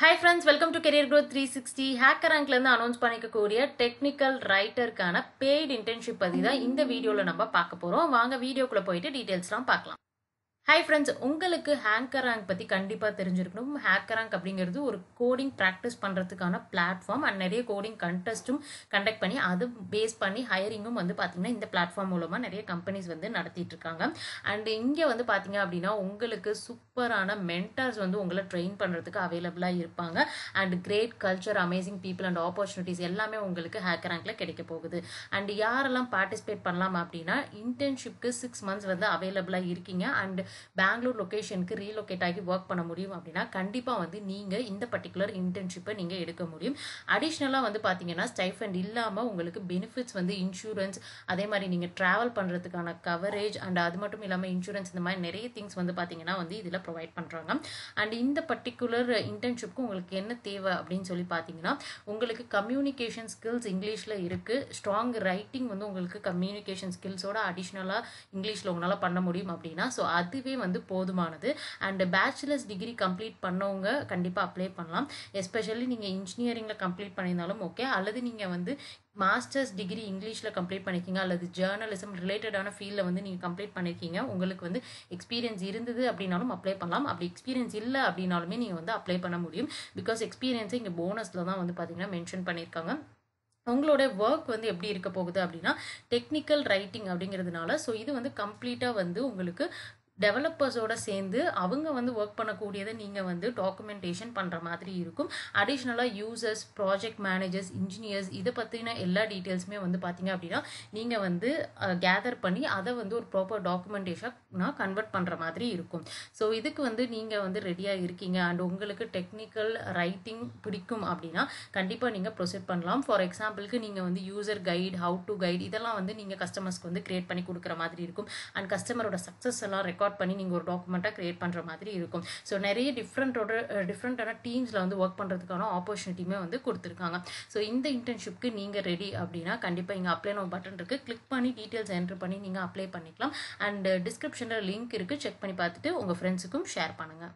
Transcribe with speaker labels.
Speaker 1: Hi friends, welcome to Career Growth 360. Hacker Rankல இருந்து announce பண்ணிக்கக்கூடிய technical ரைட்டருக்கான paid internship பத்தி தான் இந்த வீடியோல நம்ம பார்க்க போறோம். வாங்க வீடியோக்குள்ள போயிட்டு டீடைல்ஸ்லாம் பார்க்கலாம். ஹாய் ஃப்ரெண்ட்ஸ், உங்களுக்கு ஹேக்கர் ரேங்க் பற்றி கண்டிப்பாக தெரிஞ்சிருக்கணும். ஹேக்கர் ரேங்க் அப்படிங்கிறது ஒரு கோடிங் ப்ராக்டிஸ் பண்ணுறதுக்கான பிளாட்ஃபார்ம் அண்ட் நிறைய கோடிங் கண்டெஸ்ட்டும் கண்டக்ட் பண்ணி அது பேஸ் பண்ணி ஹையரிங்கும் வந்து பார்த்தீங்கன்னா இந்த பிளாட்ஃபார்ம் மூலமாக நிறைய கம்பெனிஸ் வந்து நடத்திட்டு இருக்காங்க. அண்ட் இங்கே வந்து பார்த்தீங்க அப்படின்னா உங்களுக்கு சூப்பரான மென்டர்ஸ் வந்து உங்களை ட்ரெயின் பண்ணுறதுக்கு அவைலபிளாக இருப்பாங்க. And great culture, amazing people and opportunities எல்லாமே உங்களுக்கு ஹேக்கர் ரேங்க்ல கிடைக்க போகுது. அண்ட் யாரெல்லாம் பார்ட்டிசிபேட் பண்ணலாம் அப்படின்னா இன்டர்ன்ஷிப்க்கு 6 months வந்து அவைலபிளாக இருக்கீங்க அண்ட் பெங்களூர் லொகேஷனுக்கு ரீலோகேட் ஆகி ஒர்க் பண்ண முடியும் அப்படின்னா கண்டிப்பாக வந்து நீங்கள் இந்த பர்டிகுலர் இன்டர்ன்ஷிப்பை நீங்கள் எடுக்க முடியும். அடிஷ்னலாக வந்து பார்த்தீங்கன்னா ஸ்டைஃபண்ட் இல்லாமல் உங்களுக்கு பெனிஃபிட்ஸ் வந்து இன்சூரன்ஸ், அதே மாதிரி நீங்கள் ட்ராவல் பண்ணுறதுக்கான கவரேஜ் அண்ட் அது மட்டும் இல்லாமல் இன்சூரன்ஸ், இந்த மாதிரி நிறைய திங்ஸ் வந்து பார்த்தீங்கன்னா வந்து இதில் ப்ரொவைட் பண்ணுறாங்க. அண்ட் இந்த பர்டிகுலர் இன்டர்ன்ஷிப்க்கு உங்களுக்கு என்ன தேவை அப்படின்னு சொல்லி பார்த்தீங்கன்னா உங்களுக்கு கம்யூனிகேஷன் ஸ்கில்ஸ் இங்கிலீஷில் இருக்குது. ஸ்ட்ராங் ரைட்டிங் வந்து உங்களுக்கு கம்யூனிகேஷன் ஸ்கில்ஸோட அடிஷ்னலாக இங்கிலீஷில் உங்களால் பண்ண முடியும் அப்படின்னா ஸோ அதுவே வந்து போதுமானது. அண்ட் பேச்சுலர்ஸ் டிகிரி கம்ப்ளீட் பண்ணவங்க கண்டிப்பாக அப்ளை பண்ணலாம். எஸ்பெஷலி நீங்கள் இன்ஜினியரிங்கில் கம்ப்ளீட் பண்ணியிருந்தாலும் ஓகே, அல்லது நீங்கள் வந்து மாஸ்டர்ஸ் டிகிரி இங்கிலீஷில் கம்ப்ளீட் பண்ணியிருக்கீங்க அல்லது ஜேர்னலிசம் ரிலேட்டடான ஃபீல்டில் வந்து நீங்கள் கம்ப்ளீட் பண்ணியிருக்கீங்க, உங்களுக்கு வந்து எக்ஸ்பீரியன்ஸ் இருந்தது அப்படின்னாலும் அப்ளை பண்ணலாம். அப்படி எக்ஸ்பீரியன்ஸ் இல்லை அப்படின்னாலுமே நீங்கள் வந்து அப்ளை பண்ண முடியும். பிகாஸ் எக்ஸ்பீரியன்ஸை இங்கே போனஸில் தான் வந்து பார்த்தீங்கன்னா மென்ஷன் பண்ணியிருக்காங்க. உங்களோட ஒர்க் வந்து எப்படி இருக்க போகுது அப்படின்னா டெக்னிக்கல் ரைட்டிங் அப்படிங்கிறதுனால ஸோ இது வந்து கம்ப்ளீட்டாக வந்து உங்களுக்கு டெவலப்பர்ஸோட சேர்ந்து அவங்க வந்து ஒர்க் பண்ணக்கூடியதை நீங்கள் வந்து டாக்குமெண்டேஷன் பண்ணுற மாதிரி இருக்கும். அடிஷ்னலாக யூசர்ஸ், ப்ராஜெக்ட் மேனேஜர்ஸ், இன்ஜினியர்ஸ் இதை பற்றின எல்லா டீட்டெயில்ஸுமே வந்து பார்த்தீங்க அப்படின்னா நீங்கள் வந்து கேதர் பண்ணி அதை வந்து ஒரு ப்ராப்பர் டாக்குமெண்டேஷனாக கன்வெர்ட் பண்ணுற மாதிரி இருக்கும். ஸோ இதுக்கு வந்து நீங்கள் வந்து ரெடியாக இருக்கீங்க அண்ட் உங்களுக்கு டெக்னிக்கல் ரைட்டிங் பிடிக்கும் அப்படின்னா கண்டிப்பாக நீங்கள் ப்ரொசீட் பண்ணலாம். ஃபார் எக்ஸாம்பிளுக்கு நீங்கள் வந்து user guide, how to guide இதெல்லாம் வந்து நீங்கள் கஸ்டமர்ஸ்க்கு வந்து கிரியேட் பண்ணி கொடுக்குற மாதிரி இருக்கும். அண்ட் கஸ்டமரோட சக்ஸஸ் எல்லாம் ரெக்கார்ட் பண்ணி நீங்கள் ஒரு டாக்குமெண்ட்டாக கிரியேட் பண்ணுற மாதிரி இருக்கும். ஸோ நிறைய டிஃப்ரெண்டான டீம்ஸில் வந்து ஒர்க் பண்ணுறதுக்கான ஆப்பர்ச்சுனிட்டியுமே வந்து கொடுத்துருக்காங்க. ஸோ இந்த இன்டர்ன்ஷிப்க்கு நீங்கள் ரெடி அப்படின்னா கண்டிப்பாக இங்கே அப்ளை நோ பட்டன் இருக்குது, கிளிக் பண்ணி டீட்டெயில்ஸ் என்ட்ரு பண்ணி நீங்கள் அப்ளை பண்ணிக்கலாம். அண்ட் டிஸ்கிரிப்ஷனில் லிங்க் இருக்குது, செக் பண்ணி பார்த்துட்டு உங்கள் ஃப்ரெண்ட்ஸுக்கும் ஷேர் பண்ணுங்கள்.